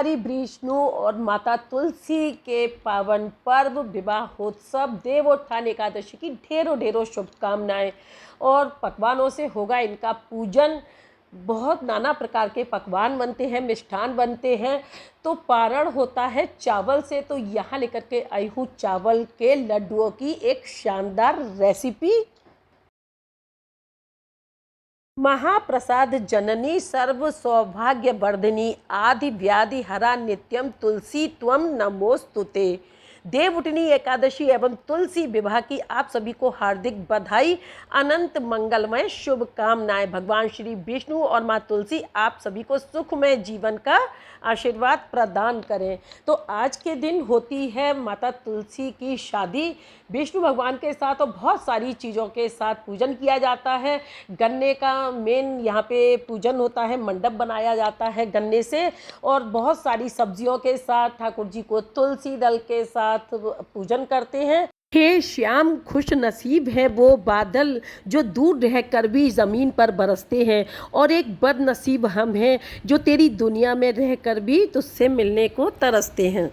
श्री विष्णु और माता तुलसी के पावन पर्व विवाहोत्सव देवोत्थान एकादशी की ढेरों ढेरों शुभकामनाएं। और पकवानों से होगा इनका पूजन। बहुत नाना प्रकार के पकवान बनते हैं, मिष्ठान बनते हैं। तो पारण होता है चावल से, तो यहाँ लेकर के आई हूँ चावल के लड्डुओं की एक शानदार रेसिपी। महाप्रसाद जननी सर्व सौभाग्य वर्धिनी आदि व्याधि हरा नित्यम तुलसी त्वम नमोस्तुते। देवउठनी एकादशी एवं तुलसी विवाह की आप सभी को हार्दिक बधाई, अनंत मंगलमय शुभकामनाएं। भगवान श्री विष्णु और माँ तुलसी आप सभी को सुखमय जीवन का आशीर्वाद प्रदान करें। तो आज के दिन होती है माता तुलसी की शादी विष्णु भगवान के साथ, और बहुत सारी चीज़ों के साथ पूजन किया जाता है। गन्ने का मेन यहाँ पे पूजन होता है, मंडप बनाया जाता है गन्ने से, और बहुत सारी सब्जियों के साथ ठाकुर जी को तुलसी दल के साथ पूजन करते हैं। हे श्याम खुश नसीब है वो बादल जो दूर रहकर भी ज़मीन पर बरसते हैं, और एक बदनसीब हम हैं जो तेरी दुनिया में रहकर भी तुझसे मिलने को तरसते हैं।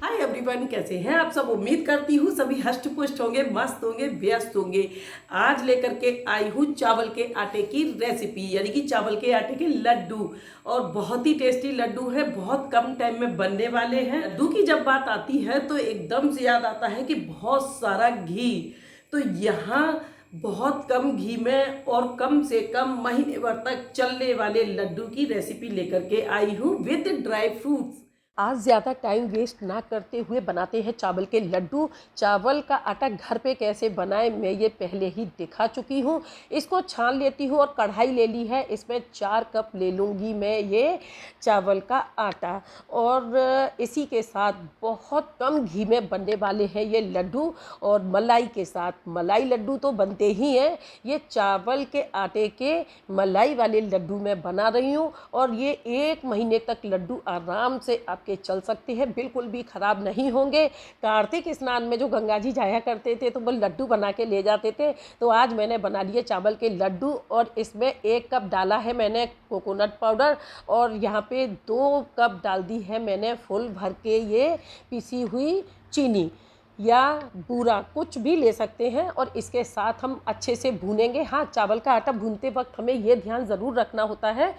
हाय एवरीवन, कैसे हैं आप सब? उम्मीद करती हूँ सभी हष्ट पुष्ट होंगे, मस्त होंगे, व्यस्त होंगे। आज लेकर के आई हूँ चावल के आटे की रेसिपी, यानी कि चावल के आटे के लड्डू। और बहुत ही टेस्टी लड्डू है, बहुत कम टाइम में बनने वाले हैं। लड्डू की जब बात आती है तो एकदम से याद आता है कि बहुत सारा घी। तो यहाँ बहुत कम घी में और कम से कम महीने भर तक चलने वाले लड्डू की रेसिपी लेकर के आई हूँ विद ड्राई फ्रूट्स। आज ज़्यादा टाइम वेस्ट ना करते हुए बनाते हैं चावल के लड्डू। चावल का आटा घर पे कैसे बनाएं मैं ये पहले ही दिखा चुकी हूँ। इसको छान लेती हूँ और कढ़ाई ले ली है, इसमें 4 कप ले लूँगी मैं ये चावल का आटा। और इसी के साथ बहुत कम घी में बनने वाले हैं ये लड्डू, और मलाई के साथ। मलाई लड्डू तो बनते ही हैं, ये चावल के आटे के मलाई वाले लड्डू मैं बना रही हूँ। और ये 1 महीने तक लड्डू आराम से के चल सकते हैं, बिल्कुल भी खराब नहीं होंगे। कार्तिक स्नान में जो गंगा जी जाया करते थे तो वो लड्डू बना के ले जाते थे। तो आज मैंने बना लिए चावल के लड्डू, और इसमें 1 कप डाला है मैंने कोकोनट पाउडर, और यहाँ पे 2 कप डाल दी है मैंने फुल भर के ये पिसी हुई चीनी या बूरा, कुछ भी ले सकते हैं। और इसके साथ हम अच्छे से भूनेंगे। हाँ, चावल का आटा भूनते वक्त हमें ये ध्यान ज़रूर रखना होता है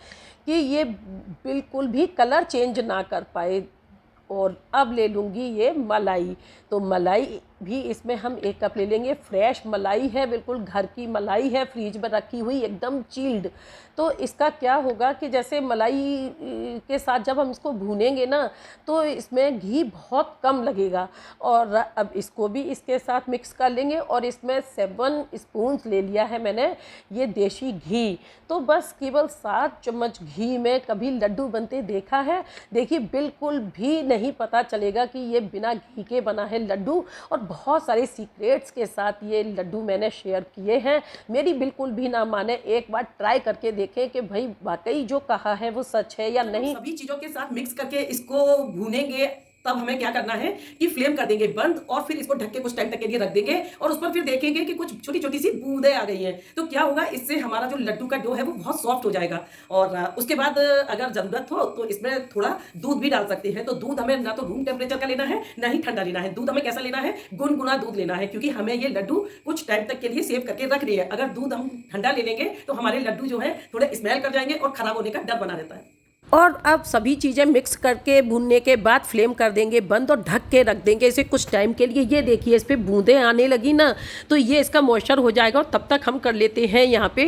कि ये बिल्कुल भी कलर चेंज ना कर पाए। और अब ले लूँगी ये मलाई। तो मलाई भी इसमें हम 1 कप ले लेंगे। फ्रेश मलाई है, बिल्कुल घर की मलाई है, फ्रीज में रखी हुई, एकदम चिल्ड। तो इसका क्या होगा कि जैसे मलाई के साथ जब हम इसको भूनेंगे ना तो इसमें घी बहुत कम लगेगा। और अब इसको भी इसके साथ मिक्स कर लेंगे। और इसमें 7 स्पून्स ले लिया है मैंने ये देसी घी। तो बस केवल 7 चम्मच घी में कभी लड्डू बनते देखा है? देखिए, बिल्कुल भी नहीं पता चलेगा कि ये बिना घी के बना है लड्डू। और बहुत सारे सीक्रेट्स के साथ ये लड्डू मैंने शेयर किए हैं। मेरी बिल्कुल भी ना माने, एक बार ट्राई करके देखें कि भाई वाकई जो कहा है वो सच है या नहीं। सभी चीज़ों के साथ मिक्स करके इसको भूनेंगे। तब हमें क्या करना है कि फ्लेम कर देंगे बंद, और फिर इसको ढक के कुछ टाइम तक के लिए रख देंगे। और उस पर फिर देखेंगे कि कुछ छोटी छोटी सी बूंदें आ गई हैं। तो क्या होगा, इससे हमारा जो लड्डू का डो है वो बहुत सॉफ्ट हो जाएगा। और उसके बाद अगर ज़रूरत हो तो इसमें थोड़ा दूध भी डाल सकते हैं। तो दूध हमें ना तो रूम टेम्परेचर का लेना है, ना ही ठंडा लेना है। दूध हमें कैसा लेना है? गुनगुना दूध लेना है, क्योंकि हमें ये लड्डू कुछ टाइम तक के लिए सेव करके रखनी है। अगर दूध हम ठंडा ले लेंगे तो हमारे लड्डू जो है थोड़े स्मेल कर जाएंगे और खराब होने का डर बना रहता है। और अब सभी चीज़ें मिक्स करके भूनने के बाद फ्लेम कर देंगे बंद और ढक के रख देंगे इसे कुछ टाइम के लिए। ये देखिए, इस पर बूंदें आने लगी ना, तो ये इसका मॉइस्चर हो जाएगा। और तब तक हम कर लेते हैं यहाँ पे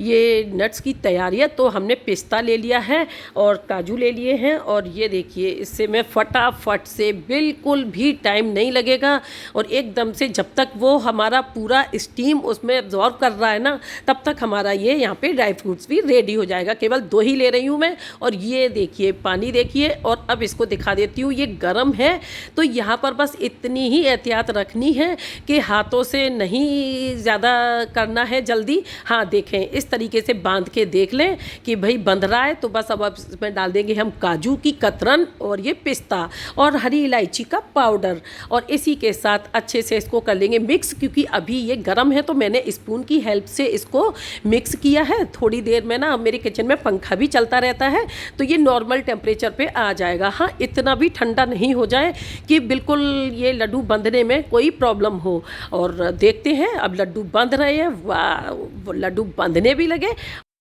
ये नट्स की तैयारियाँ। तो हमने पिस्ता ले लिया है और काजू ले लिए हैं। और ये देखिए, इससे मैं फटाफट से, बिल्कुल भी टाइम नहीं लगेगा, और एकदम से जब तक वो हमारा पूरा स्टीम उसमें एब्जॉर्ब कर रहा है ना, तब तक हमारा ये यहाँ पे ड्राई फ्रूट्स भी रेडी हो जाएगा। केवल 2 ही ले रही हूँ मैं। और ये देखिए, पानी देखिए। और अब इसको दिखा देती हूँ, ये गर्म है। तो यहाँ पर बस इतनी ही एहतियात रखनी है कि हाथों से नहीं ज़्यादा करना है जल्दी। हाँ, देखें, इस तरीके से बांध के देख लें कि भाई बंध रहा है। तो बस अब इसमें डाल देंगे हम काजू की कतरन, और ये पिस्ता और हरी इलायची का पाउडर। और इसी के साथ अच्छे से इसको कर लेंगे मिक्स। क्योंकि अभी ये गर्म है तो मैंने स्पून की हेल्प से इसको मिक्स किया है। थोड़ी देर में ना मेरे किचन में पंखा भी चलता रहता है, तो ये नॉर्मल टेम्परेचर पे आ जाएगा। हाँ, इतना भी ठंडा नहीं हो जाए कि बिल्कुल ये लड्डू बंधने में कोई प्रॉब्लम हो। और देखते हैं, अब लड्डू बंध रहे हैं, वाह, लड्डू बंधने भी लगे।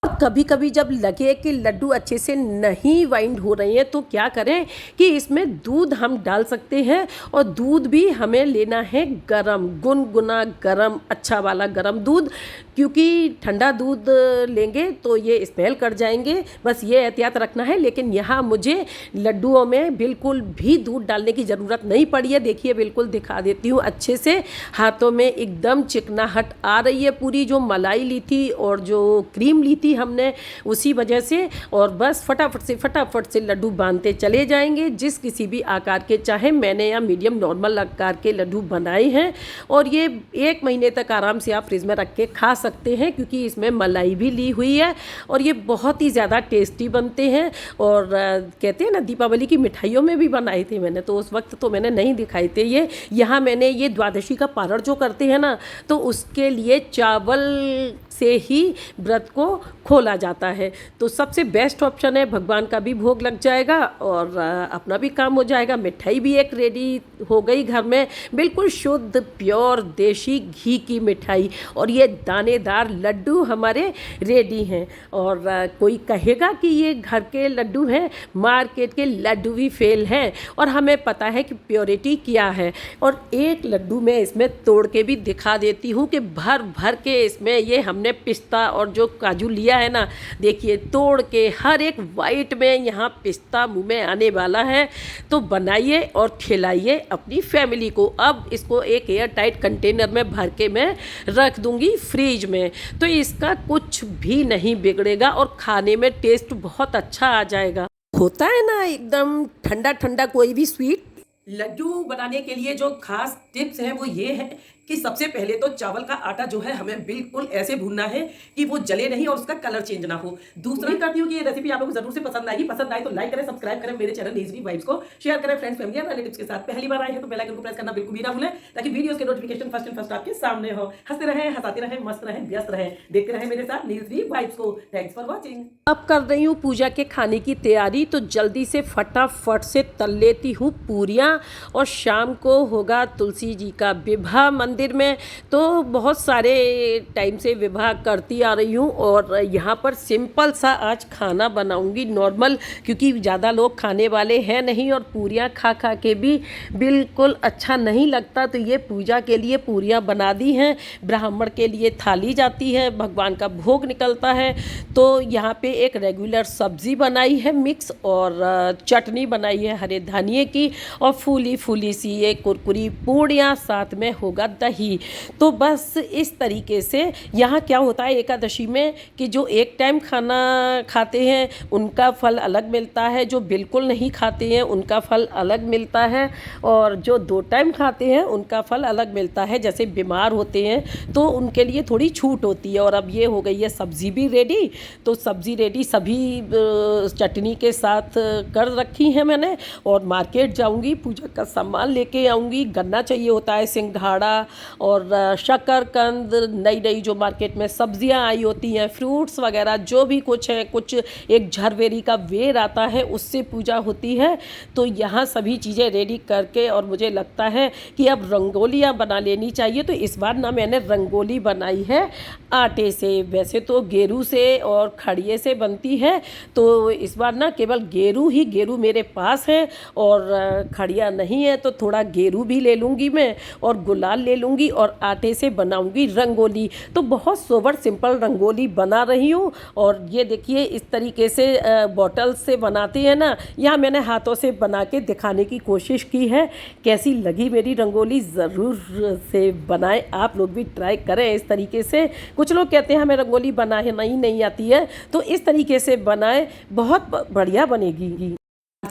और कभी कभी जब लगे कि लड्डू अच्छे से नहीं वाइंड हो रहे हैं तो क्या करें कि इसमें दूध हम डाल सकते हैं। और दूध भी हमें लेना है गरम, गुनगुना गरम, अच्छा वाला गरम दूध, क्योंकि ठंडा दूध लेंगे तो ये स्मेल कर जाएंगे। बस ये एहतियात रखना है। लेकिन यहाँ मुझे लड्डुओं में बिल्कुल भी दूध डालने की ज़रूरत नहीं पड़ी है। देखिए, बिल्कुल दिखा देती हूँ अच्छे से, हाथों में एकदम चिकनाहट आ रही है पूरी। जो मलाई ली थी और जो क्रीम ली थी हमने, उसी वजह से। और बस फटाफट से लड्डू बांधते चले जाएंगे, जिस किसी भी आकार के चाहे। मैंने यहाँ मीडियम नॉर्मल आकार के लड्डू बनाए हैं और ये 1 महीने तक आराम से आप फ्रिज में रख के खा सकते हैं, क्योंकि इसमें मलाई भी ली हुई है और ये बहुत ही ज़्यादा टेस्टी बनते हैं। और कहते हैं ना, दीपावली की मिठाइयों में भी बनाए थे मैंने, तो उस वक्त तो मैंने नहीं दिखाए थे ये। यहाँ मैंने ये द्वादशी का पारण जो करते हैं ना, तो उसके लिए चावल से ही व्रत को खोला जाता है। तो सबसे बेस्ट ऑप्शन है, भगवान का भी भोग लग जाएगा और अपना भी काम हो जाएगा। मिठाई भी एक रेडी हो गई घर में, बिल्कुल शुद्ध प्योर देसी घी की मिठाई। और ये दानेदार लड्डू हमारे रेडी हैं। और कोई कहेगा कि ये घर के लड्डू हैं, मार्केट के लड्डू भी फेल हैं। और हमें पता है कि प्योरिटी क्या है। और एक लड्डू में इसमें तोड़ के भी दिखा देती हूँ कि भर भर के इसमें ये हमने पिस्ता और जो काजू लिया है ना, देखिए तोड़ के हर एक वाइट में यहाँ पिस्ता मुंह में आने वाला है। तो बनाइए और खिलाइए अपनी फैमिली को। अब इसको एक एयर टाइट कंटेनर में भर के मैं रख दूंगी फ्रीज में, तो इसका कुछ भी नहीं बिगड़ेगा और खाने में टेस्ट बहुत अच्छा आ जाएगा। होता है ना एकदम ठंडा ठंडा कोई भी स्वीट। लड्डू बनाने के लिए जो खास टिप्स हैं वो ये है कि सबसे पहले तो चावल का आटा जो है हमें बिल्कुल ऐसे भूनना है कि वो जले नहीं और उसका कलर चेंज ना हो। दूसरा करती हूँ कि ये रेसिपी आप लोगों को जरूर से पसंद आएगी। पसंद आए तो लाइक करें, सब्सक्राइब करें मेरे चैनल नीजवी वाइब्स को, शेयर करें फ्रेंड्स, फैमिली और रिलेटिव्स के साथ। पहली बार आए हैं तो बेल आइकन को प्रेस करना बिल्कुल भी ना भूलें, ताकि वीडियोस के नोटिफिकेशन फर्स्ट आपके सामने हो। हंसते रहें, हंसाते रहें, मस्त रहें, व्यस्त रहें, देखते रहें मेरे साथ नीजवी वाइब्स को। Thanks for watching. अब कर रही हूँ पूजा के खाने की तैयारी, तो जल्दी से फटाफट से तल लेती हूँ पूरियाँ। और शाम को होगा तुलसी जी का विवाह मंदिर में, तो बहुत सारे टाइम से विवाह करती आ रही हूँ। और यहाँ पर सिंपल सा आज खाना बनाऊँगी, नॉर्मल, क्योंकि ज़्यादा लोग खाने वाले हैं नहीं और पूरियाँ खा खा के भी बिल्कुल अच्छा नहीं लगता। तो ये पूजा के लिए पूरियाँ बना दी हैं, ब्राह्मण के लिए थाली जाती है, भगवान का भोग निकलता है। तो यहाँ पे एक रेगुलर सब्जी बनाई है मिक्स, और चटनी बनाई है हरे धनिए की, और फूली फूली सी ये कुरकुरी पूड़ियाँ, साथ में होगा दही। तो बस इस तरीके से यहाँ क्या होता है एकादशी में कि जो एक टाइम खाना खाते हैं उनका फल अलग मिलता है, जो बिल्कुल नहीं खाते हैं उनका फल अलग मिलता है, और जो 2 टाइम खाते हैं उनका फल अलग मिलता है। जैसे बीमार होते हैं तो उनके लिए थोड़ी छूट होती है। और अब ये हो गई है सब्ज़ी भी रेडी, तो सब्ज़ी रेडी सभी चटनी के साथ कर रखी है मैंने। और मार्केट जाऊंगी, पूजा का सामान लेके आऊंगी। गन्ना चाहिए होता है, सिंघाड़ा और शकरकंद, नई नई जो मार्केट में सब्जियां आई होती हैं, फ्रूट्स वगैरह जो भी कुछ है, कुछ एक झरवेरी का वेर आता है उससे पूजा होती है। तो यहाँ सभी चीज़ें रेडी करके, और मुझे लगता है कि अब रंगोलियाँ बना लेनी चाहिए। तो इस बार ना मैंने रंगोली बनाई है आटे से, वैसे तो गेरू से और खड़िए से बनती है। तो इस बार ना केवल गेरू मेरे पास है और खड़िया नहीं है, तो थोड़ा गेरू भी ले लूँगी मैं और गुलाल ले लूँगी और आटे से बनाऊँगी रंगोली। तो बहुत सोबर सिंपल रंगोली बना रही हूँ। और ये देखिए इस तरीके से बॉटल से बनाते हैं ना, यहाँ मैंने हाथों से बना के दिखाने की कोशिश की है। कैसी लगी मेरी रंगोली ज़रूर से बनाएं, आप लोग भी ट्राई करें इस तरीके से। कुछ लोग कहते हैं हमें रंगोली बनाने नहीं आती है, तो इस तरीके से बनाएं, बहुत बढ़िया बनेगी।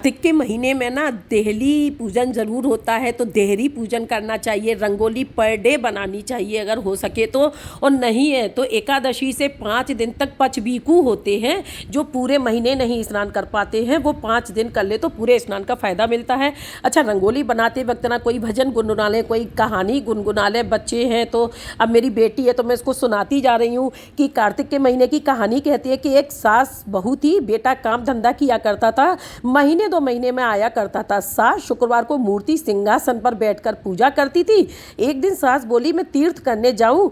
कार्तिक के महीने में ना देहली पूजन ज़रूर होता है, तो देहरी पूजन करना चाहिए, रंगोली पर डे बनानी चाहिए अगर हो सके तो, और नहीं है तो एकादशी से 5 दिन तक पचबीकू होते हैं जो पूरे महीने नहीं स्नान कर पाते हैं, वो 5 दिन कर ले तो पूरे स्नान का फ़ायदा मिलता है। अच्छा, रंगोली बनाते वक्त ना कोई भजन गुनगुना ले, कोई कहानी गुनगुना ले। बच्चे हैं तो अब मेरी बेटी है तो मैं इसको सुनाती जा रही हूँ कि कार्तिक के महीने की कहानी कहती है कि एक सास बहू थी, बेटा काम धंधा किया करता था, महीने 2 महीने में आया करता था। सास शुक्रवार को मूर्ति सिंहासन पर बैठकर पूजा करती थी। एक दिन सास बोली, मैं तीर्थ करने जाऊं,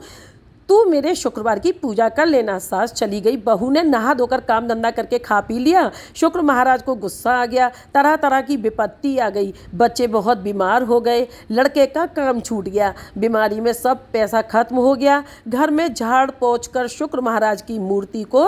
तू मेरे शुक्रवार की पूजा कर लेना। सास चली गई। बहू ने नहा धोकर काम धंधा करके खा पी लिया। शुक्र महाराज को गुस्सा आ गया, तरह तरह की विपत्ति आ गई, बच्चे बहुत बीमार हो गए, लड़के का काम छूट गया, बीमारी में सब पैसा खत्म हो गया। घर में झाड़ पोंछ कर शुक्र महाराज की मूर्ति को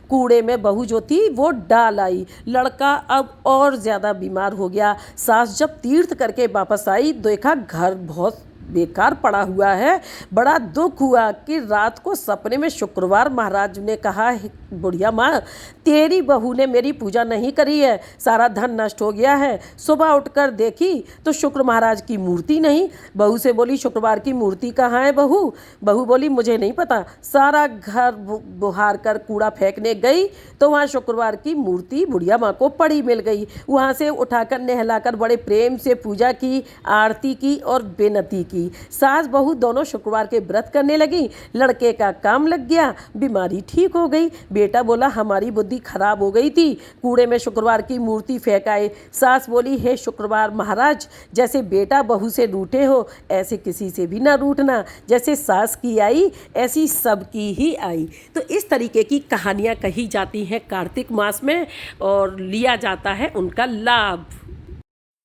कूड़े में बहू जो थी वो डाल आई। लड़का अब और ज़्यादा बीमार हो गया। सास जब तीर्थ करके वापस आई, देखा घर बहुत बेकार पड़ा हुआ है। बड़ा दुख हुआ कि रात को सपने में शुक्रवार महाराज ने कहा, बुढ़िया माँ, तेरी बहू ने मेरी पूजा नहीं करी है, सारा धन नष्ट हो गया है। सुबह उठकर देखी तो शुक्र महाराज की मूर्ति नहीं। बहू से बोली, शुक्रवार की मूर्ति कहाँ है बहू? बहू बोली, मुझे नहीं पता। सारा घर बुहार कर कूड़ा फेंकने गई तो वहाँ शुक्रवार की मूर्ति बुढ़िया माँ को पड़ी मिल गई। वहाँ से उठाकर नहलाकर बड़े प्रेम से पूजा की, आरती की और बेनती की। सास बहू दोनों शुक्रवार के व्रत करने लगी। लड़के का काम लग गया, बीमारी ठीक हो गई। बेटा बोला, हमारी बुद्धि खराब हो गई थी, कूड़े में शुक्रवार की मूर्ति फेंकाए। सास बोली, हे शुक्रवार महाराज, जैसे बेटा बहू से रूठे हो ऐसे किसी से भी ना रूठना, जैसे सास की आई ऐसी सबकी ही आई। तो इस तरीके की कहानियाँ कही जाती हैं कार्तिक मास में और लिया जाता है उनका लाभ।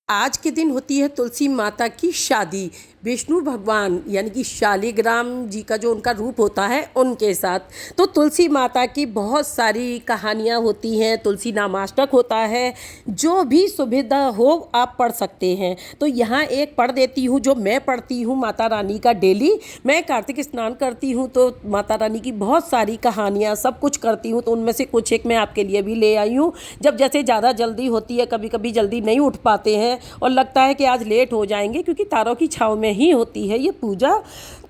आज के दिन होती है तुलसी माता की शादी। विष्णु भगवान यानी कि शालिग्राम जी का जो उनका रूप होता है उनके साथ। तो तुलसी माता की बहुत सारी कहानियाँ होती हैं, तुलसी नामाष्टक होता है, जो भी सुविधा हो आप पढ़ सकते हैं। तो यहाँ एक पढ़ देती हूँ जो मैं पढ़ती हूँ माता रानी का डेली। मैं कार्तिक स्नान करती हूँ तो माता रानी की बहुत सारी कहानियाँ सब कुछ करती हूँ, तो उनमें से कुछ एक मैं आपके लिए भी ले आई हूँ। जब जैसे ज़्यादा जल्दी होती है, कभी कभी जल्दी नहीं उठ पाते हैं और लगता है कि आज लेट हो जाएंगे क्योंकि तारों की छाँव में ही होती है ये पूजा,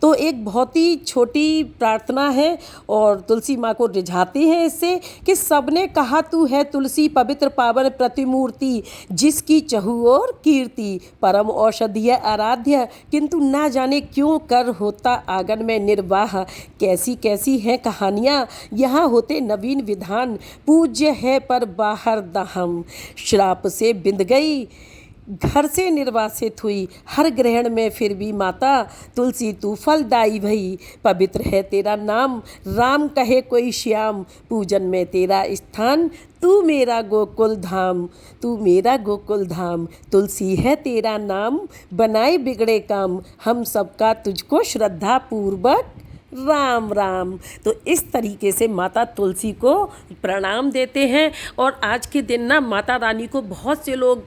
तो एक बहुत ही छोटी प्रार्थना है और तुलसी माँ को रिझाते हैं इससे कि सबने कहा तू है तुलसी पवित्र पावन प्रतिमूर्ति, जिसकी चहु और कीर्ति, परम औषधीय आराध्य, किंतु ना जाने क्यों कर होता आंगन में निर्वाह। कैसी कैसी हैं कहानियाँ, यहाँ होते नवीन विधान, पूज्य है पर बाहर दाहम, श्राप से बिंद गई, घर से निर्वासित हुई, हर ग्रहण में फिर भी माता तुलसी तू फलदायी भई। पवित्र है तेरा नाम, राम कहे कोई श्याम, पूजन में तेरा स्थान, तू मेरा गोकुल धाम, तू मेरा गोकुल धाम। तुलसी है तेरा नाम, बनाए बिगड़े काम, हम सबका तुझको श्रद्धा पूर्वक राम राम। तो इस तरीके से माता तुलसी को प्रणाम देते हैं। और आज के दिन ना माता रानी को बहुत से लोग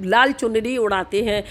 लाल चुनरी उड़ाते हैं।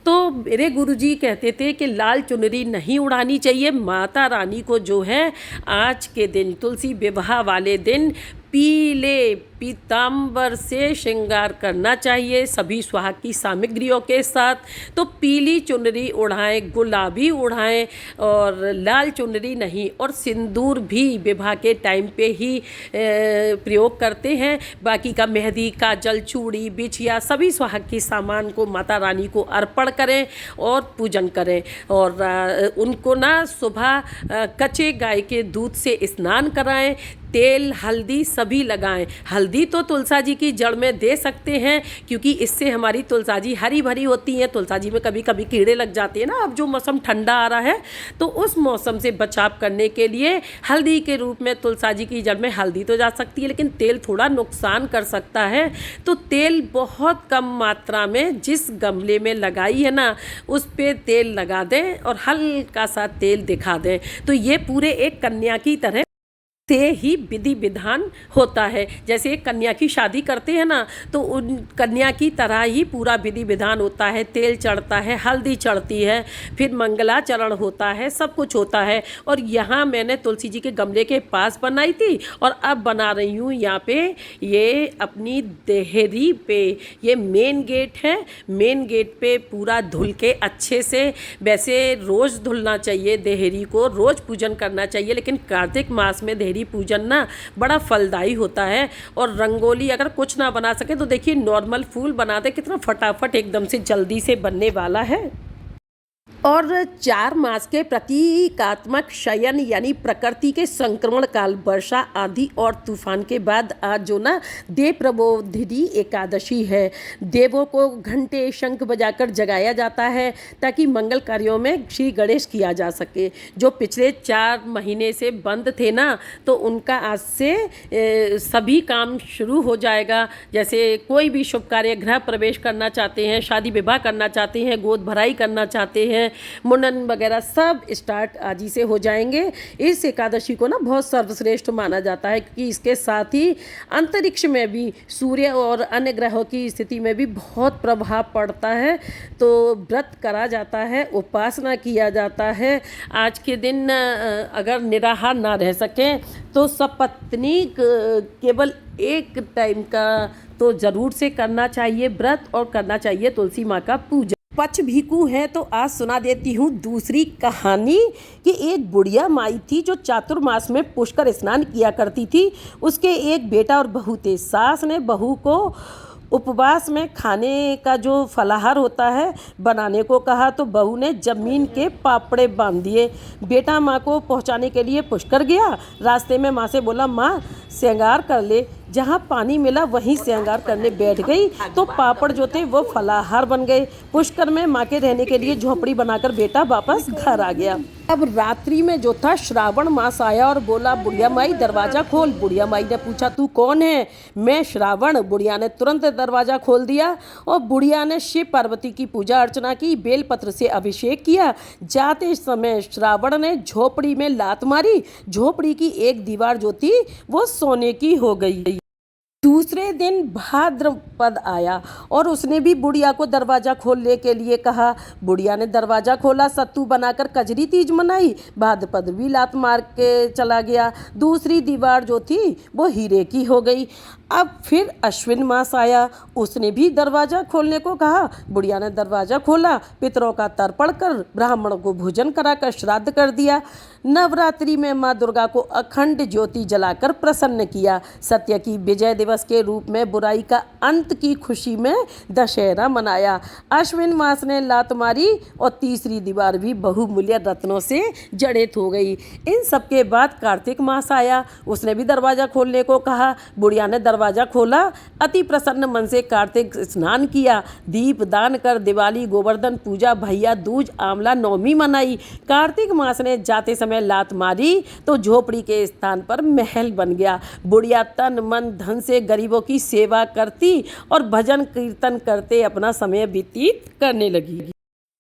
तो मेरे गुरुजी कहते थे कि लाल चुनरी नहीं उड़ानी चाहिए। माता रानी को जो है आज के दिन तुलसी विवाह वाले दिन पीले पीताम्बर से श्रृंगार करना चाहिए सभी सुहाग की सामग्रियों के साथ। तो पीली चुनरी उड़ाएं, गुलाबी उड़ाएं और लाल चुनरी नहीं। और सिंदूर भी विवाह के टाइम पे ही प्रयोग करते हैं। बाकी का मेहंदी, काजल, चूड़ी, बिछिया सभी सुहाग की सामान को माता रानी को अर्पण करें और पूजन करें। और उनको ना सुबह कच्चे गाय के दूध से स्नान कराएं, तेल हल्दी सभी लगाएं। हल्दी तो तुलसा जी की जड़ में दे सकते हैं क्योंकि इससे हमारी तुलसा जी हरी भरी होती हैं। तुलसा जी में कभी कभी कीड़े लग जाते हैं ना, अब जो मौसम ठंडा आ रहा है तो उस मौसम से बचाव करने के लिए हल्दी के रूप में तुलसा जी की जड़ में हल्दी तो जा सकती है, लेकिन तेल थोड़ा नुकसान कर सकता है। तो तेल बहुत कम मात्रा में जिस गमले में लगाई है ना उस पे तेल लगा दें और हल्का सा तेल दिखा दें। तो ये पूरे एक कन्या की तरह से ही विधि विधान होता है। जैसे एक कन्या की शादी करते हैं ना, तो उन कन्या की तरह ही पूरा विधि विधान होता है। तेल चढ़ता है, हल्दी चढ़ती है, फिर मंगलाचरण होता है, सब कुछ होता है। और यहाँ मैंने तुलसी जी के गमले के पास बनाई थी और अब बना रही हूँ यहाँ पे, ये अपनी देहरी पे। ये मेन गेट है, मेन गेट पे पूरा धुल के अच्छे से, वैसे रोज़ धुलना चाहिए देहरी को, रोज़ पूजन करना चाहिए, लेकिन कार्तिक मास में देहरी पूजन ना बड़ा फलदायी होता है। और रंगोली अगर कुछ ना बना सके तो देखिए नॉर्मल फूल बना दे, कितना फटाफट एकदम से जल्दी से बनने वाला है। और 4 मास के प्रतीकात्मक शयन यानी प्रकृति के संक्रमण काल, वर्षा, आंधी और तूफान के बाद आज जो ना देव प्रबोधिनी एकादशी है। देवों को घंटे शंख बजाकर जगाया जाता है ताकि मंगल कार्यों में श्री गणेश किया जा सके। जो पिछले 4 महीने से बंद थे ना, तो उनका आज से सभी काम शुरू हो जाएगा। जैसे कोई भी शुभ कार्य, गृह प्रवेश करना चाहते हैं, शादी विवाह करना चाहते हैं, गोद भराई करना चाहते हैं, मुंडन वगैरह सब स्टार्ट आज ही से हो जाएंगे। इस एकादशी को ना बहुत सर्वश्रेष्ठ माना जाता है, क्योंकि इसके साथ ही अंतरिक्ष में भी सूर्य और अन्य ग्रहों की स्थिति में भी बहुत प्रभाव पड़ता है। तो व्रत करा जाता है, उपासना किया जाता है। आज के दिन अगर निराहार ना रह सकें तो सपत्नी केवल एक टाइम का तो ज़रूर से करना चाहिए व्रत, और करना चाहिए तुलसी माँ का पूजा। पच भीकू है तो आज सुना देती हूँ दूसरी कहानी कि एक बुढ़िया माई थी जो चातुर्मास में पुष्कर स्नान किया करती थी। उसके एक बेटा और बहू थे। सास ने बहू को उपवास में खाने का जो फलाहार होता है बनाने को कहा, तो बहू ने जमीन के पापड़े बांध दिए। बेटा माँ को पहुँचाने के लिए पुष्कर गया। रास्ते में माँ से बोला, माँ श्रृंगार कर ले। जहाँ पानी मिला वहीं श्रृंगार करने बैठ गई, तो पापड़ जो थे वो फलाहार बन गए। पुष्कर में माँ के रहने के लिए झोपड़ी बनाकर बेटा वापस घर आ गया। अब रात्रि में जो था श्रावण मास आया और बोला, बुढ़िया माई दरवाजा खोल। बुढ़िया माई ने पूछा, तू कौन है? मैं श्रावण। बुढ़िया ने तुरंत दरवाजा खोल दिया और बुढ़िया ने शिव पार्वती की पूजा अर्चना की, बेलपत्र से अभिषेक किया। जाते समय श्रावण ने झोपड़ी में लात मारी। झोपड़ी की एक दीवार जो थी वो सोने की हो गई। दूसरे दिन भाद्रपद आया और उसने भी बुढ़िया को दरवाजा खोलने के लिए कहा। बुढ़िया ने दरवाजा खोला, सत्तू बनाकर कजरी तीज मनाई। भाद्रपद भी लात मार के चला गया। दूसरी दीवार जो थी वो हीरे की हो गई। अब फिर अश्विन मास आया, उसने भी दरवाजा खोलने को कहा। बुढ़िया ने दरवाजा खोला, पितरों का तर्पण कर ब्राह्मणों को भोजन कराकर श्राद्ध कर दिया। नवरात्रि में माँ दुर्गा को अखंड ज्योति जलाकर प्रसन्न किया। सत्य की विजय दिवस के रूप में बुराई का अंत की खुशी में दशहरा मनाया। अश्विन मास ने लात मारी और तीसरी दीवार भी बहुमूल्य रत्नों से जड़ित हो गई। इन सब के बाद कार्तिक मास आया, उसने भी दरवाजा खोलने को कहा। बुढ़िया ने दरवाजा खोला, अति प्रसन्न मन से कार्तिक स्नान किया, दीप दान कर दिवाली, गोवर्धन पूजा, भैया दूज, आंवला नवमी मनाई। कार्तिक मास ने जाते समय लात मारी तो झोपड़ी के स्थान पर महल बन गया। बुढ़िया तन मन धन से गरीबों की सेवा करती और भजन कीर्तन करते अपना समय व्यतीत करने लगी।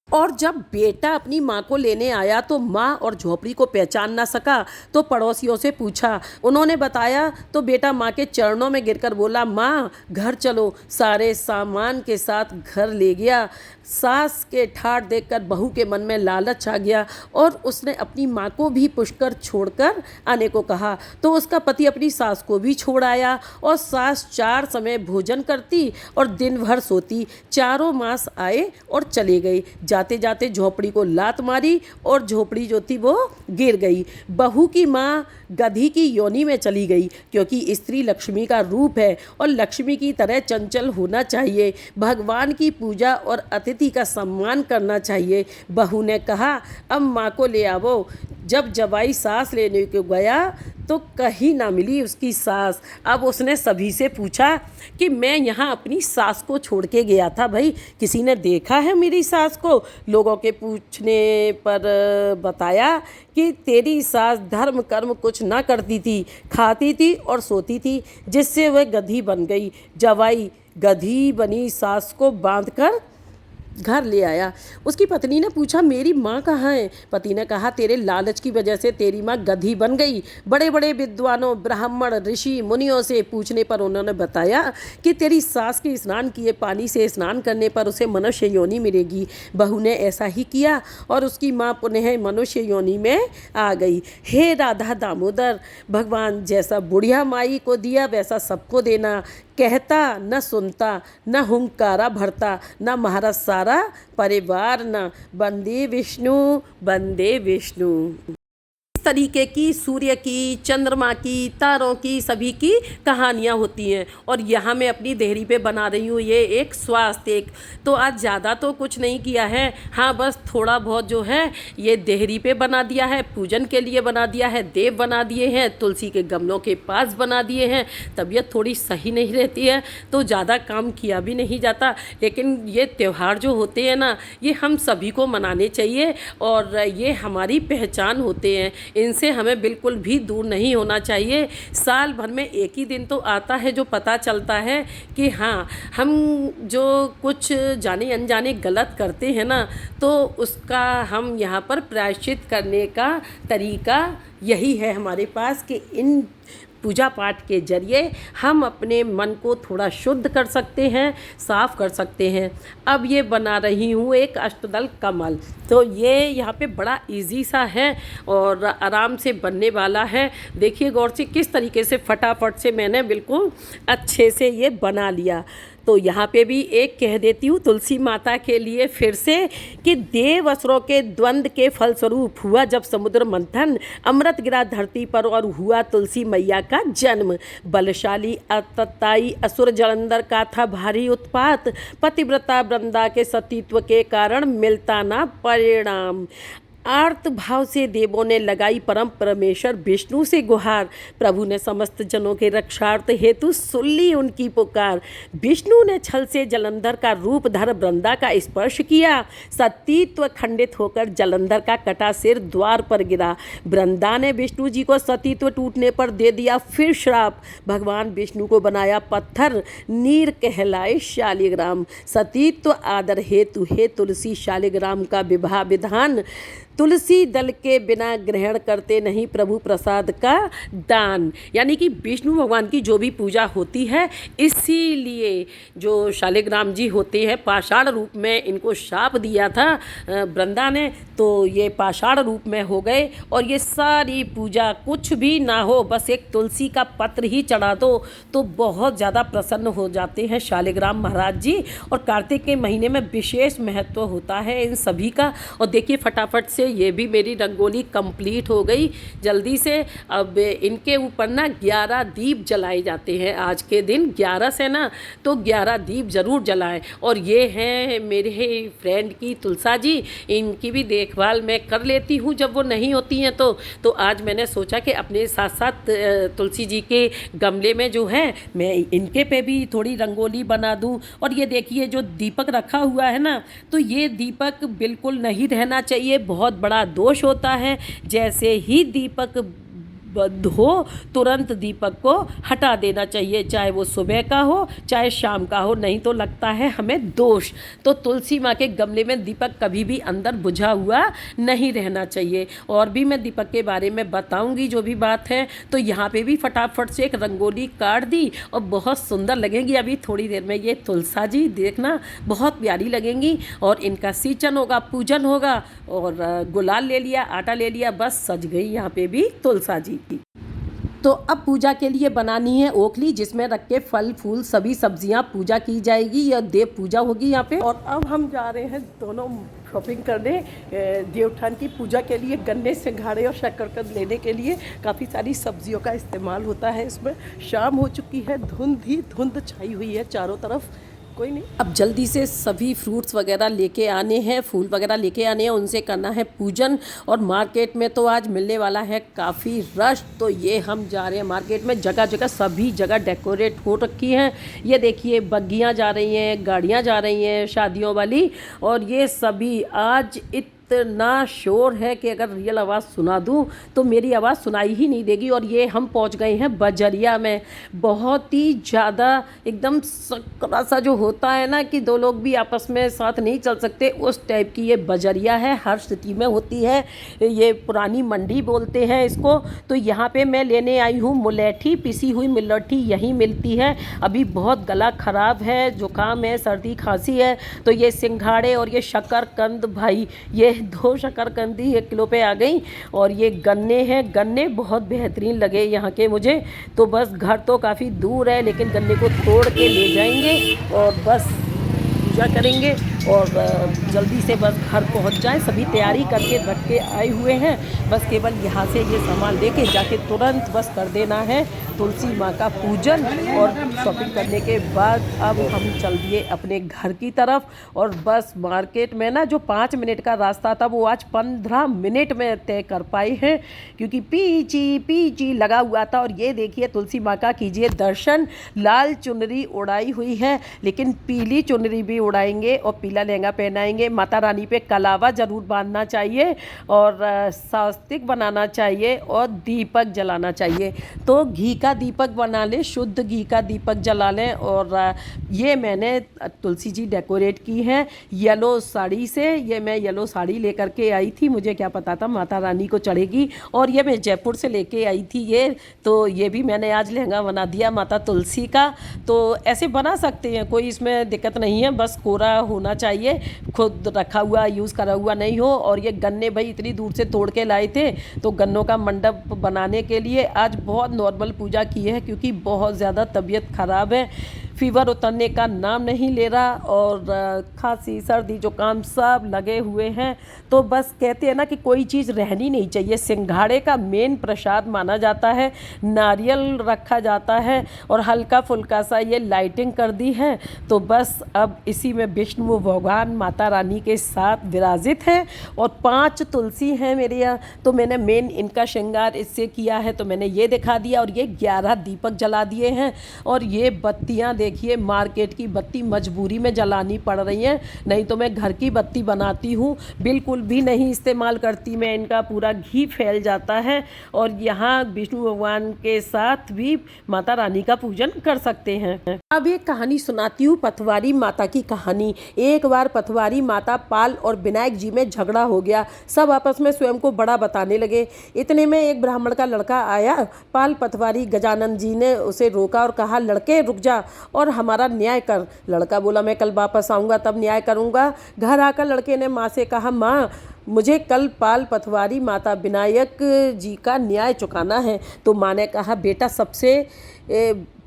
और जब बेटा अपनी माँ को लेने आया तो माँ और झोपड़ी को पहचान ना सका, तो पड़ोसियों से पूछा। उन्होंने बताया तो बेटा माँ के चरणों में गिरकर बोला, माँ घर चलो। सारे सामान के साथ घर ले गया। सास के ठाठ देखकर बहू के मन में लालच आ गया और उसने अपनी माँ को भी पुष्कर छोड़कर आने को कहा। तो उसका पति अपनी सास को भी छोड़ आया और सास 4 समय भोजन करती और दिन भर सोती। 4 मास आए और चले गए। जाते जाते झोपड़ी को लात मारी और झोपड़ी जो थी वो गिर गई। बहू की माँ गधी की योनि में चली गई, क्योंकि स्त्री लक्ष्मी का रूप है और लक्ष्मी की तरह चंचल होना चाहिए। भगवान की पूजा और अतिथि का सम्मान करना चाहिए। बहू ने कहा, अब माँ को ले आवो। जब जवाई सास लेने को गया तो कहीं ना मिली उसकी सास। अब उसने सभी से पूछा कि मैं यहाँ अपनी सास को छोड़ के गया था, भाई किसी ने देखा है मेरी सास को? लोगों के पूछने पर बताया कि तेरी सास धर्म कर्म कुछ ना करती थी, खाती थी और सोती थी, जिससे वह गधी बन गई। जवाई गधी बनी सास को बांधकर घर ले आया। उसकी पत्नी ने पूछा मेरी माँ कहाँ है? पति ने कहा तेरे लालच की वजह से तेरी माँ गधी बन गई। बड़े बड़े विद्वानों, ब्राह्मण, ऋषि, मुनियों से पूछने पर उन्होंने बताया कि तेरी सास के स्नान किए पानी से स्नान करने पर उसे मनुष्य योनि मिलेगी। बहू ने ऐसा ही किया और उसकी माँ पुनः मनुष्य योनि में आ गई। हे राधा दामोदर, भगवान जैसा बुढ़िया माई को दिया वैसा सबको देना। कहता न सुनता, न हुंकारा भरता, न महाराज सारा परिवार न। वंदे विष्णु, वंदे विष्णु। इस तरीके की सूर्य की, चंद्रमा की, तारों की, सभी की कहानियाँ होती हैं। और यहाँ मैं अपनी देहरी पे बना रही हूँ ये एक स्वास्थ्य एक। तो आज ज़्यादा तो कुछ नहीं किया है, हाँ बस थोड़ा बहुत जो है ये देहरी पे बना दिया है, पूजन के लिए बना दिया है, देव बना दिए हैं, तुलसी के गमलों के पास बना दिए हैं। तबीयत थोड़ी सही नहीं रहती है तो ज़्यादा काम किया भी नहीं जाता। लेकिन ये त्यौहार जो होते हैं ना, ये हम सभी को मनाने चाहिए और ये हमारी पहचान होते हैं। इनसे हमें बिल्कुल भी दूर नहीं होना चाहिए। साल भर में एक ही दिन तो आता है जो पता चलता है कि हाँ, हम जो कुछ जाने अनजाने गलत करते हैं ना, तो उसका हम यहाँ पर प्रायश्चित करने का तरीका यही है हमारे पास कि इन पूजा पाठ के जरिए हम अपने मन को थोड़ा शुद्ध कर सकते हैं, साफ कर सकते हैं। अब ये बना रही हूँ एक अष्टदल कमल। तो ये यहाँ पे बड़ा इजी सा है और आराम से बनने वाला है। देखिए गौर से किस तरीके से फटाफट से मैंने बिल्कुल अच्छे से ये बना लिया। तो यहाँ पे भी एक कह देती हूँ तुलसी माता के लिए फिर से कि देव असुरों के द्वंद्व के फलस्वरूप हुआ जब समुद्र मंथन, अमृत गिरा धरती पर और हुआ तुलसी मैया का जन्म। बलशाली अतताई असुर जलंधर का था भारी उत्पात, पतिव्रता वृंदा के सतीत्व के कारण मिलता ना परिणाम। आर्त भाव से देवों ने लगाई परम परमेश्वर विष्णु से गुहार। प्रभु ने समस्त जनों के रक्षार्थ हेतु सुन ली उनकी पुकार। विष्णु ने छल से जलंधर का रूप धर वृंदा का स्पर्श किया। सतीत्व खंडित होकर जलंधर का कटा सिर द्वार पर गिरा। वृंदा ने विष्णु जी को सतीत्व टूटने पर दे दिया फिर श्राप। भगवान विष्णु को बनाया पत्थर, नीर कहलाए शालिग्राम। सतीत्व आदर हेतु हे तुलसी शालिग्राम का विवाह विधान। तुलसी दल के बिना ग्रहण करते नहीं प्रभु प्रसाद का दान। यानी कि विष्णु भगवान की जो भी पूजा होती है, इसीलिए जो शालिग्राम जी होते हैं पाषाण रूप में इनको शाप दिया था वृंदा ने, तो ये पाषाण रूप में हो गए। और ये सारी पूजा कुछ भी ना हो, बस एक तुलसी का पत्र ही चढ़ा दो तो बहुत ज़्यादा प्रसन्न हो जाते हैं शालिग्राम महाराज जी। और कार्तिक के महीने में विशेष महत्व होता है इन सभी का। और देखिए फटाफट से ये भी मेरी रंगोली कंप्लीट हो गई जल्दी से। अब इनके ऊपर ना 11 दीप जलाए जाते हैं आज के दिन, 11 से ना, तो 11 दीप ज़रूर जलाएं। और ये हैं मेरे फ्रेंड की तुलसा जी, इनकी भी देखभाल मैं कर लेती हूँ जब वो नहीं होती हैं तो आज मैंने सोचा कि अपने साथ साथ तुलसी जी के गमले में जो है मैं इनके पे भी थोड़ी रंगोली बना दूँ। और ये देखिए जो दीपक रखा हुआ है ना, तो ये दीपक बिल्कुल नहीं रहना चाहिए, बहुत बड़ा दोष होता है। जैसे ही दीपक बंद हो तुरंत दीपक को हटा देना चाहिए, चाहे वो सुबह का हो चाहे शाम का हो, नहीं तो लगता है हमें दोष। तो तुलसी माँ के गमले में दीपक कभी भी अंदर बुझा हुआ नहीं रहना चाहिए। और भी मैं दीपक के बारे में बताऊंगी जो भी बात है। तो यहाँ पे भी फटाफट से एक रंगोली काट दी और बहुत सुंदर लगेंगी अभी थोड़ी देर में ये तुलसा जी, देखना बहुत प्यारी लगेंगी। और इनका सींचन होगा, पूजन होगा और गुलाल ले लिया, आटा ले लिया, बस सज गई यहाँ पे भी तुलसा जी। तो अब पूजा के लिए बनानी है ओखली, जिसमें रख के फल फूल सभी सब्जियां पूजा की जाएगी या देव पूजा होगी यहाँ पे। और अब हम जा रहे हैं दोनों शॉपिंग करने देवठान की पूजा के लिए। गन्ने से घाड़े और शक्करकंद लेने के लिए काफ़ी सारी सब्जियों का इस्तेमाल होता है इसमें। शाम हो चुकी है, धुंध ही धुंध छाई हुई है चारों तरफ, कोई नहीं। अब जल्दी से सभी फ्रूट्स वगैरह लेके आने हैं, फूल वगैरह लेके आने हैं, उनसे करना है पूजन। और मार्केट में तो आज मिलने वाला है काफ़ी रश। तो ये हम जा रहे हैं मार्केट में, जगह जगह सभी जगह डेकोरेट हो रखी हैं। ये देखिए बग्गियाँ जा रही हैं, गाड़ियाँ जा रही हैं शादियों वाली, और ये सभी आज इतना शोर है कि अगर रियल आवाज़ सुना दूं तो मेरी आवाज़ सुनाई ही नहीं देगी। और ये हम पहुंच गए हैं बजरिया में। बहुत ही ज़्यादा एकदम सकरा सा जो होता है ना कि दो लोग भी आपस में साथ नहीं चल सकते, उस टाइप की ये बजरिया है। हर सिटी में होती है, ये पुरानी मंडी बोलते हैं इसको। तो यहाँ पे मैं लेने आई हूँ मुलेठी, पिसी हुई मुलेठी यहीं मिलती है। अभी बहुत गला ख़राब है, जुकाम है, सर्दी खांसी है, तो ये सिंघाड़े और ये शकरकंद भाई, ये 2 शकरकंदी 1 किलो पे आ गई। और ये गन्ने हैं, गन्ने बहुत बेहतरीन लगे यहाँ के मुझे। तो बस घर तो काफ़ी दूर है, लेकिन गन्ने को तोड़ के ले जाएंगे और बस पूजा करेंगे और जल्दी से बस घर पहुंच जाएं। सभी तैयारी करके रख के आए हुए हैं, बस केवल यहाँ से ये सामान लेके जाके तुरंत बस कर देना है तुलसी माँ का पूजन। और शॉपिंग करने के बाद अब हम चल दिए अपने घर की तरफ। और बस मार्केट में ना जो 5 मिनट का रास्ता था वो आज 15 मिनट में तय कर पाए हैं, क्योंकि पीची पीची लगा हुआ था। और ये देखिए तुलसी माँ का कीजिए दर्शन। लाल चुनरी उड़ाई हुई है, लेकिन पीली चुनरी भी उड़ाएंगे और पीला लहंगा पहनाएंगे। माता रानी पे कलावा ज़रूर बांधना चाहिए और स्वास्तिक बनाना चाहिए और दीपक जलाना चाहिए। तो घी का दीपक बना लें, शुद्ध घी का दीपक जला लें। और ये मैंने तुलसी जी डेकोरेट की है येलो साड़ी से। ये मैं येलो साड़ी लेकर के आई थी, मुझे क्या पता था माता रानी को चढ़ेगी। और ये मैं जयपुर से लेके आई थी ये, तो ये भी मैंने आज लहंगा बना दिया माता तुलसी का। तो ऐसे बना सकते हैं, कोई इसमें दिक्कत नहीं है, बस कोरा होना चाहिए, खुद रखा हुआ यूज़ करा हुआ नहीं हो। और ये गन्ने भाई इतनी दूर से तोड़ के लाए थे, तो गन्नों का मंडप बनाने के लिए आज बहुत नॉर्मल पूजा की है, क्योंकि बहुत ज़्यादा तबीयत ख़राब है। फीवर उतरने का नाम नहीं ले रहा और खांसी सर्दी जुकाम सब लगे हुए हैं। तो बस कहते हैं ना कि कोई चीज़ रहनी नहीं चाहिए। सिंघाड़े का मेन प्रसाद माना जाता है, नारियल रखा जाता है और हल्का फुल्का सा ये लाइटिंग कर दी है। तो बस अब इसी में विष्णु भगवान माता रानी के साथ विराजित हैं और 5 तुलसी हैं मेरे यहाँ। तो मैंने मेन इनका श्रृंगार इससे किया है, तो मैंने ये दिखा दिया। और ये 11 दीपक जला दिए हैं। और ये बत्तियाँ देखिए, मार्केट की बत्ती मजबूरी में जलानी पड़ रही हैं, नहीं तो मैं घर की बत्ती बनाती हूँ, बिल्कुल भी नहीं इस्तेमाल करती मैं इनका, पूरा घी फैल जाता है। और यहाँ विष्णु भगवान के साथ भी माता रानी का पूजन कर सकते हैं। अब एक कहानी सुनाती हूँ, पथवारी माता की कहानी। एक बार पथवारी माता पाल और विनायक जी में झगड़ा हो गया। सब आपस में स्वयं को बड़ा बताने लगे। इतने में एक ब्राह्मण का लड़का आया। पाल पथवारी गजानन जी ने उसे रोका और कहा, लड़के रुक जा और हमारा न्याय कर। लड़का बोला, मैं कल वापस आऊँगा तब न्याय करूँगा। घर आकर लड़के ने माँ से कहा, माँ मुझे कल पाल पथवारी माता विनायक जी का न्याय चुकाना है। तो माँ ने कहा, बेटा सबसे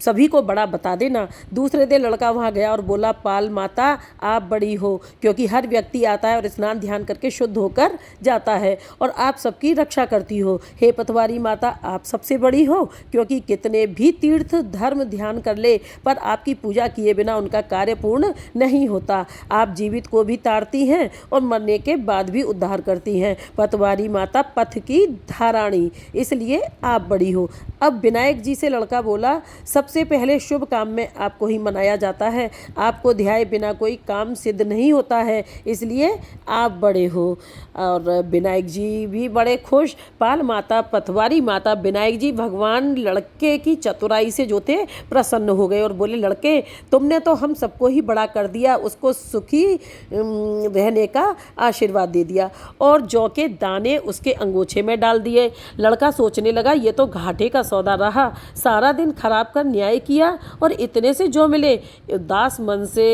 सभी को बड़ा बता देना। दूसरे दिन लड़का वहाँ गया और बोला, पाल माता आप बड़ी हो, क्योंकि हर व्यक्ति आता है और स्नान ध्यान करके शुद्ध होकर जाता है और आप सबकी रक्षा करती हो। हे पथवारी माता आप सबसे बड़ी हो, क्योंकि कितने भी तीर्थ धर्म ध्यान कर ले पर आपकी पूजा किए बिना उनका कार्य पूर्ण नहीं होता। आप जीवित को भी तारती हैं और मरने के बाद भी उद्धार करती हैं। पथवारी माता पथ की धाराणी, इसलिए आप बड़ी हो। अब विनायक जी से लड़का बोला, सबसे पहले शुभ काम में आपको ही मनाया जाता है। आपको ध्याए बिना कोई काम सिद्ध नहीं होता है, इसलिए आप बड़े हो। और विनायक जी भी बड़े खुश। पाल माता पथवारी माता विनायक जी भगवान लड़के की चतुराई से जो थे प्रसन्न हो गए और बोले, लड़के तुमने तो हम सबको ही बड़ा कर दिया, उसको सुखी रहने का आशीर्वाद दे दिया और जौ के दाने उसके अंगोछे में डाल दिए। लड़का सोचने लगा, ये तो घाटे का सौदा रहा, सारा दिन खराब कर न्याय किया और इतने से जो मिले। उदास मन से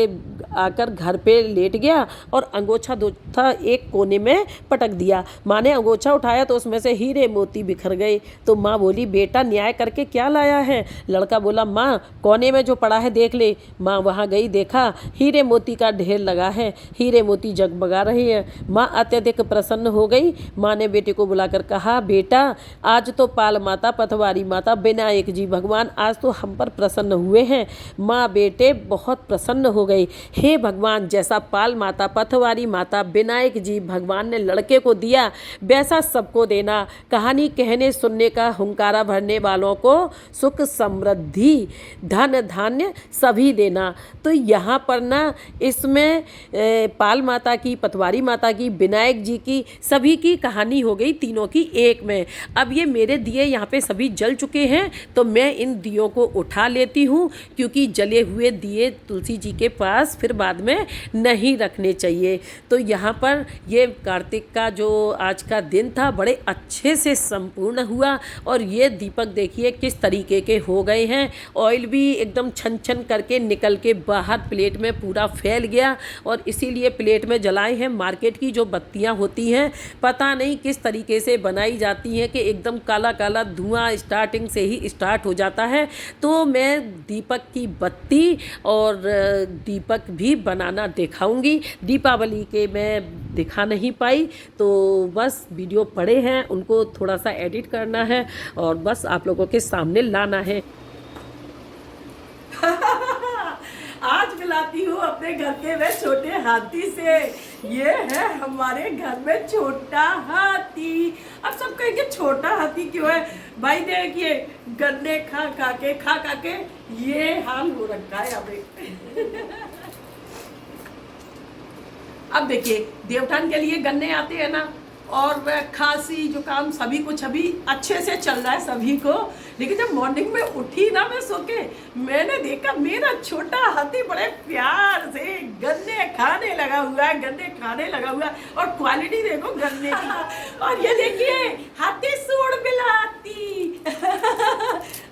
आकर घर पे लेट गया और अंगोछा था एक कोने में पटक दिया। माँ ने अंगोछा उठाया तो उसमें से हीरे मोती बिखर गए। तो माँ बोली, बेटा न्याय करके क्या लाया है? लड़का बोला, माँ कोने में जो पड़ा है देख ले। माँ वहाँ गई, देखा हीरे मोती का ढेर लगा है, हीरे मोती जगमगा रहे हैं। माँ अत्यधिक प्रसन्न हो गई। माँ ने बेटे को बुलाकर कहा, बेटा आज तो पाल माता पथवारी माता विनायक जी भगवान आज तो हम पर प्रसन्न हुए हैं। माँ बेटे बहुत प्रसन्न हो गई। हे भगवान, जैसा पाल माता पथवारी माता विनायक जी भगवान ने लड़के को दिया वैसा सबको देना। कहानी कहने सुनने का हुंकारा भरने वालों को सुख समृद्धि धन धान्य सभी देना। तो यहाँ पर ना इसमें पाल माता की पथवारी माता की विनायक जी की, सभी की कहानी हो गई तीनों की एक में। अब ये मेरे दिए यहाँ पे सभी जल चुके हैं, तो मैं इन दियों को उठा लेती हूँ, क्योंकि जले हुए दिए तुलसी जी के पास फिर बाद में नहीं रखने चाहिए। तो यहाँ पर ये कार्तिक का जो आज का दिन था बड़े अच्छे से संपूर्ण हुआ। और ये दीपक देखिए किस तरीके के हो गए हैं, ऑयल भी एकदम छन छन करके निकल के बाहर प्लेट में पूरा फैल गया। और इसीलिए प्लेट में जलाए हैं। मार्केट की जो बत्तियां होती हैं पता नहीं किस तरीके से बनाई जाती हैं कि एकदम काला काला धुआं स्टार्टिंग से ही स्टार्ट हो जाता है। तो मैं दीपक की बत्ती और दीपक भी बनाना दिखाऊंगी। दीपावली के मैं दिखा नहीं पाई, तो बस वीडियो पड़े हैं, उनको थोड़ा सा एडिट करना है और बस आप लोगों के सामने लाना है। आज मिलाती हूँ अपने घर के वे छोटे हाथी से। ये है हमारे घर में छोटा हाथी। अब सब कहेंगे छोटा हाथी क्यों है भाई? देखिए गन्ने खा खा के ये हाल हो रखा है अभी। अब देखिए देवठान के लिए गन्ने आते हैं ना, और खांसी जुकाम सभी कुछ अभी अच्छे से चल रहा है सभी को। लेकिन जब मॉर्निंग में उठी ना मैं सो के, मैंने देखा मेरा छोटा हाथी बड़े प्यार से गन्ने खाने लगा हुआ है, और क्वालिटी देखो गन्ने की। और ये देखिए हाथी सूंड मिलाती।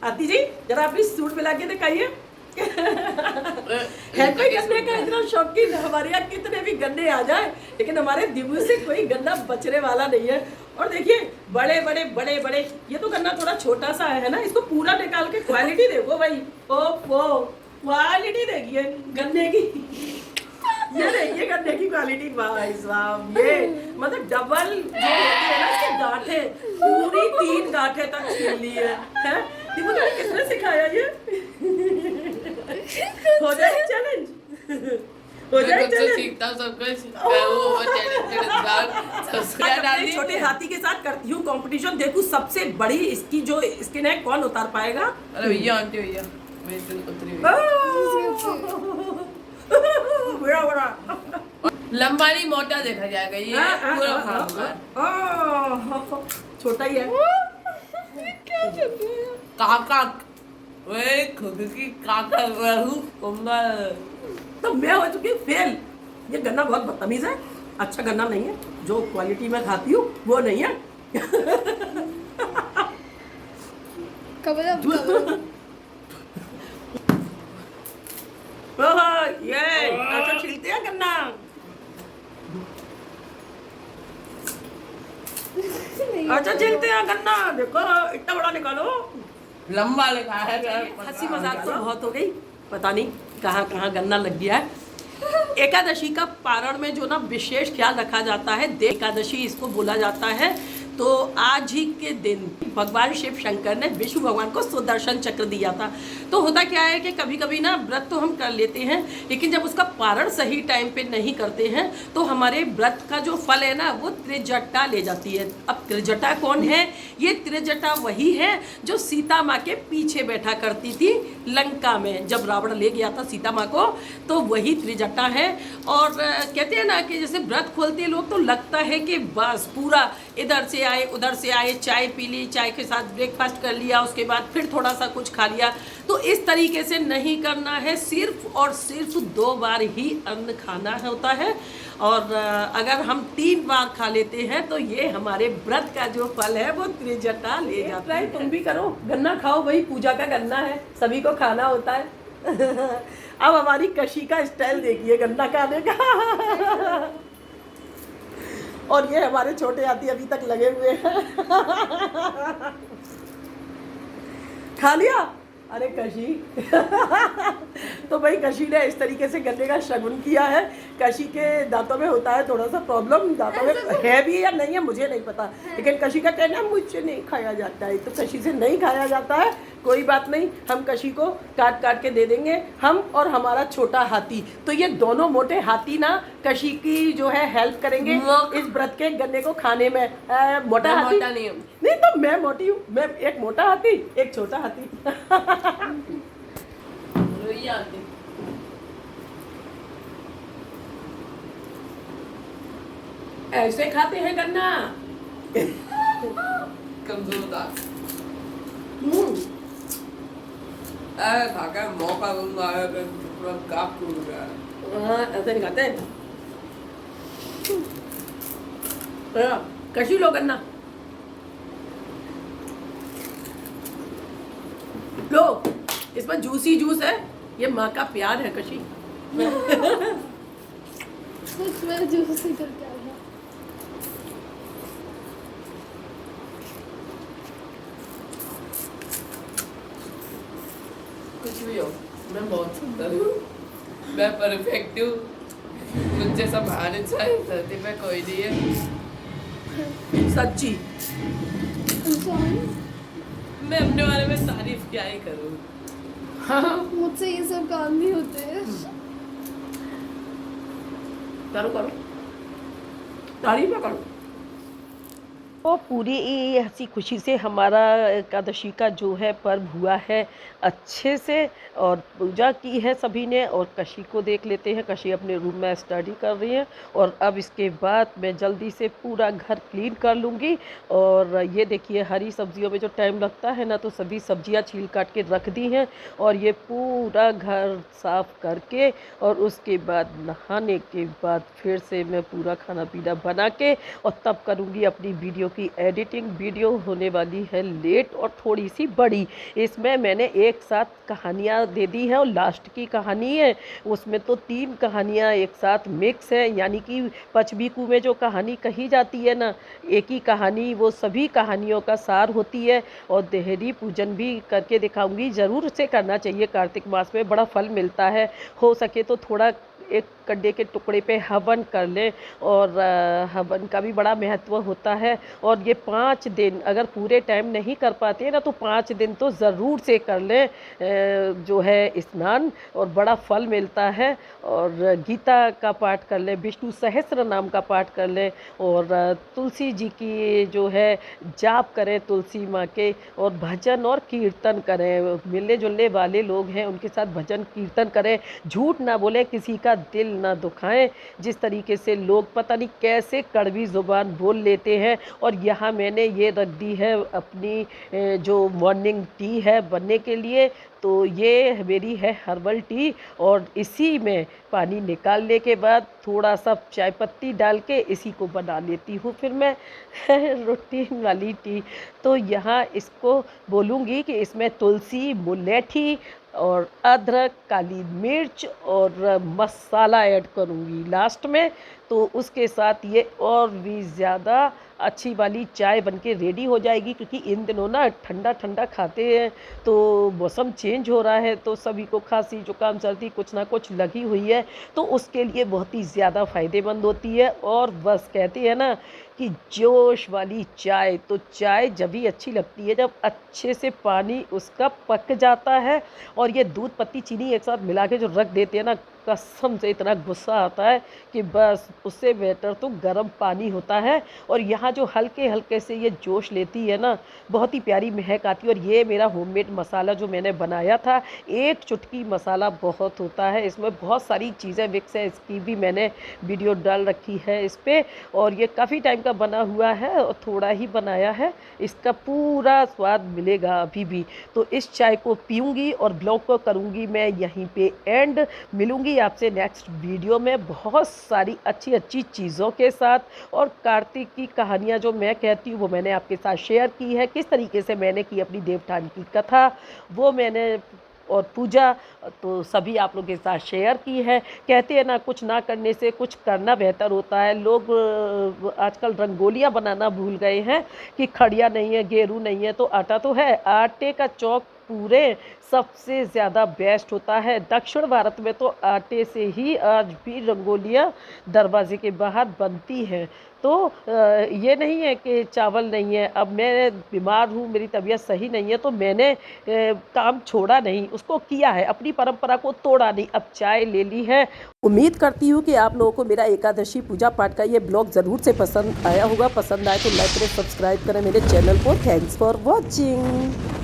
हाथी जी जरा अपनी सूंड मिला के दिखाइए। है कोई गन्ने का इतना शौकीन? हमारे यहाँ कितने भी गन्ने आ जाए, लेकिन हमारे दिबू से कोई गन्ना बचने वाला नहीं है। और देखिए बड़े बड़े ये तो गन्ना थोड़ा छोटा सा है ना, इसको पूरा निकाल के क्वालिटी देखो भाई। ओफो क्वालिटी देखिए गन्ने की। ये देखिए गन्ने की क्वालिटी भाई साहब, ये मतलब डबल जो होती है ना इसकी गांठें, पूरी 3 गांठें तक छील ली है। दिबू तुमने किसने सिखाया ये? हो जाए चैलेंज, हो जाए चैलेंज। सीखता सब कुछ वो चैलेंज सब्सक्राइब छोटे हाथी के साथ करती हूँ कंपटीशन। देखूं सबसे बड़ी इसकी जो स्किन है कौन उतार पाएगा। अरे भैया आंटी भैया मैं तो उतरी बड़ा लंबा नहीं मोटा देखा जाएगा, ये पूरा खाऊंगा। छोटा ही है। काका वे खुद की काका रहू कहूंगा। तो मैं हो चुकी फेल। ये गन्ना बहुत बदतमीज है, अच्छा गन्ना नहीं है। जो क्वालिटी में खाती हूँ वो नहीं है। ये अच्छा छिलते हैं गन्ना। अच्छा छिलते हैं गन्ना, देखो इतना बड़ा निकालो। लंबा लिखा है। हंसी मजाक तो बहुत हो गई, पता नहीं कहाँ कहाँ गन्ना लग गया है। एकादशी का पारण में जो ना विशेष ख्याल रखा जाता है, देव एकादशी इसको बोला जाता है। तो आज ही के दिन भगवान शिव शंकर ने विष्णु भगवान को सुदर्शन चक्र दिया था। तो होता क्या है कि कभी कभी ना व्रत तो हम कर लेते हैं, लेकिन जब उसका पारण सही टाइम पे नहीं करते हैं तो हमारे व्रत का जो फल है ना वो त्रिजटा ले जाती है। अब त्रिजटा कौन है? ये त्रिजटा वही है जो सीता माँ के पीछे बैठा करती थी लंका में, जब रावण ले गया था सीता माँ को, तो वही त्रिजटा है। और कहते हैं ना कि जैसे व्रत खोलते लोग तो लगता है कि बस पूरा इधर से आए उधर से आए, चाय पी ली, चाय के साथ ब्रेकफास्ट कर लिया, उसके बाद फिर थोड़ा सा कुछ खा लिया। तो इस तरीके से नहीं करना है, सिर्फ और सिर्फ 2 बार ही अन्न खाना होता है। और अगर हम 3 बार खा लेते हैं तो ये हमारे व्रत का जो फल है वो त्रिजटा ले जाता है। तुम भी करो, गन्ना खाओ, वही पूजा का गन्ना है, सभी को खाना होता है। अब हमारी कशी का स्टाइल देखिए गन्ना खाने का। और ये हमारे छोटे हाथी अभी तक लगे हुए हैं। खा लिया? अरे कशी। तो भाई कशी ने इस तरीके से गन्ने का शगुन किया है। कशी के दांतों में होता है थोड़ा सा प्रॉब्लम, दांतों में है भी या नहीं है मुझे नहीं पता, लेकिन कशी का कहना है मुझसे नहीं खाया जाता है। तो कशी से नहीं खाया जाता है, कोई बात नहीं, हम कशी को काट काट के दे देंगे, हम और हमारा छोटा हाथी। तो ये दोनों मोटे हाथी ना कशी की जो है हेल्प करेंगे इस व्रत के गन्ने को खाने में। मोटा हाथी नहीं तो मैं मोटी हूँ, मैं एक मोटा हाथी एक छोटा हाथी। ऐसे खाते हैं गन्ना। कमजोर था। हम्म, अरे खाकर मौका दूंगा पूरा काप दूंगा। हाँ, ऐसे नहीं खाते हैं। कशी लो गन्ना, लो। इसमें जूसी जूस है, ये माँ का प्यार है कशी। कुछ मैं जूस ही करके आ गया। कुछ भी हो, मैं बहुत सुंदर हूँ, मैं परफेक्ट हूँ, मुझ जैसा भाने चाहिए धरती पे कोई नहीं है। सच्ची। मैं अपने बारे में तारीफ क्या ही करूँ। हाँ, मुझसे ये सब काम नहीं होते हैं। करो करो, तारीफ करो। तो पूरी हंसी खुशी से हमारा एकादशी का जो है पर्व हुआ है अच्छे से, और पूजा की है सभी ने। और कशी को देख लेते हैं, कशी अपने रूम में स्टडी कर रही है। और अब इसके बाद मैं जल्दी से पूरा घर क्लीन कर लूँगी। और ये देखिए, हरी सब्जियों में जो टाइम लगता है ना, तो सभी सब्जियां छील काट के रख दी हैं। और ये पूरा घर साफ करके और उसके बाद नहाने के बाद फिर से मैं पूरा खाना पीना बना के और तब करूँगी अपनी वीडियो की एडिटिंग। वीडियो होने वाली है लेट और थोड़ी सी बड़ी। इसमें मैंने एक साथ कहानियाँ दे दी हैं और लास्ट की कहानी है उसमें तो 3 कहानियाँ एक साथ मिक्स है। यानी कि पचबीकू में जो कहानी कही जाती है ना, एक ही कहानी वो सभी कहानियों का सार होती है। और देहरी पूजन भी करके दिखाऊंगी, ज़रूर से करना चाहिए। कार्तिक मास में बड़ा फल मिलता है। हो सके तो थोड़ा एक कंडे के टुकड़े पे हवन कर लें, और हवन का भी बड़ा महत्व होता है। और ये 5 दिन अगर पूरे टाइम नहीं कर पाते हैं ना, तो 5 दिन तो ज़रूर से कर लें जो है स्नान, और बड़ा फल मिलता है। और गीता का पाठ कर लें, विष्णु सहस्त्र नाम का पाठ कर लें, और तुलसी जी की जो है जाप करें तुलसी माँ के, और भजन और कीर्तन करें। मिलने जुलने वाले लोग हैं उनके साथ भजन कीर्तन करें, झूठ ना बोलें, किसी का दिल ना दुखाएं। जिस तरीके से लोग पता नहीं कैसे कड़वी ज़ुबान बोल लेते हैं। और यहाँ मैंने ये रख दी है अपनी जो मॉर्निंग टी है बनने के लिए, तो ये मेरी है हर्बल टी। और इसी में पानी निकालने के बाद थोड़ा सा चाय पत्ती डाल के इसी को बना लेती हूँ फिर मैं रूटीन वाली टी। तो यहाँ इसको बोलूँगी कि इसमें तुलसी, मुलेठी और अदरक, काली मिर्च और मसाला ऐड करूँगी लास्ट में। तो उसके साथ ये और भी ज़्यादा अच्छी वाली चाय बनके रेडी हो जाएगी। क्योंकि इन दिनों ना ठंडा ठंडा खाते हैं, तो मौसम चेंज हो रहा है, तो सभी को खांसी जुकाम सर्दी कुछ ना कुछ लगी हुई है, तो उसके लिए बहुत ही ज़्यादा फ़ायदेमंद होती है। और बस कहते हैं ना कि जोश वाली चाय, तो चाय जब भी अच्छी लगती है जब अच्छे से पानी उसका पक जाता है। और ये दूध पत्ती चीनी एक साथ मिला के जो रख देते हैं ना, कसम से इतना गुस्सा आता है कि बस उससे बेहतर तो गर्म पानी होता है। और यहाँ जो हल्के हल्के से ये जोश लेती है ना, बहुत ही प्यारी महक आती है। और ये मेरा होममेड मसाला जो मैंने बनाया था, 1 चुटकी मसाला बहुत होता है, इसमें बहुत सारी चीज़ें मिक्स है, इसकी भी मैंने वीडियो डाल रखी है इस पर। और ये काफ़ी टाइम का बना हुआ है और थोड़ा ही बनाया है, इसका पूरा स्वाद मिलेगा अभी भी। तो इस चाय को पीऊँगी और ब्लॉग को करूँगी मैं यहीं पे एंड। मिलूँगी आपसे नेक्स्ट वीडियो में बहुत सारी अच्छी अच्छी चीज़ों के साथ। और कार्तिक की कहानियाँ जो मैं कहती हूँ वो मैंने आपके साथ शेयर की है, किस तरीके से मैंने की अपनी देवठान की कथा, वो मैंने और पूजा तो सभी आप लोगों के साथ शेयर की है। कहते हैं ना, कुछ ना करने से कुछ करना बेहतर होता है। लोग आजकल रंगोलियाँ बनाना भूल गए हैं कि खड़िया नहीं है, गेरू नहीं है, तो आटा तो है। आटे का चौक पूरे सबसे ज़्यादा बेस्ट होता है। दक्षिण भारत में तो आटे से ही आज भी रंगोलियाँ दरवाजे के बाहर बनती हैं। तो ये नहीं है कि चावल नहीं है। अब मैं बीमार हूँ, मेरी तबीयत सही नहीं है, तो मैंने काम छोड़ा नहीं, उसको किया है, अपनी परंपरा को तोड़ा नहीं। अब चाय ले ली है। उम्मीद करती हूँ कि आप लोगों को मेरा एकादशी पूजा पाठ का ये ब्लॉग ज़रूर से पसंद आया होगा। पसंद आए तो लाइक करें, सब्सक्राइब करें मेरे चैनल को। Thanks for watching.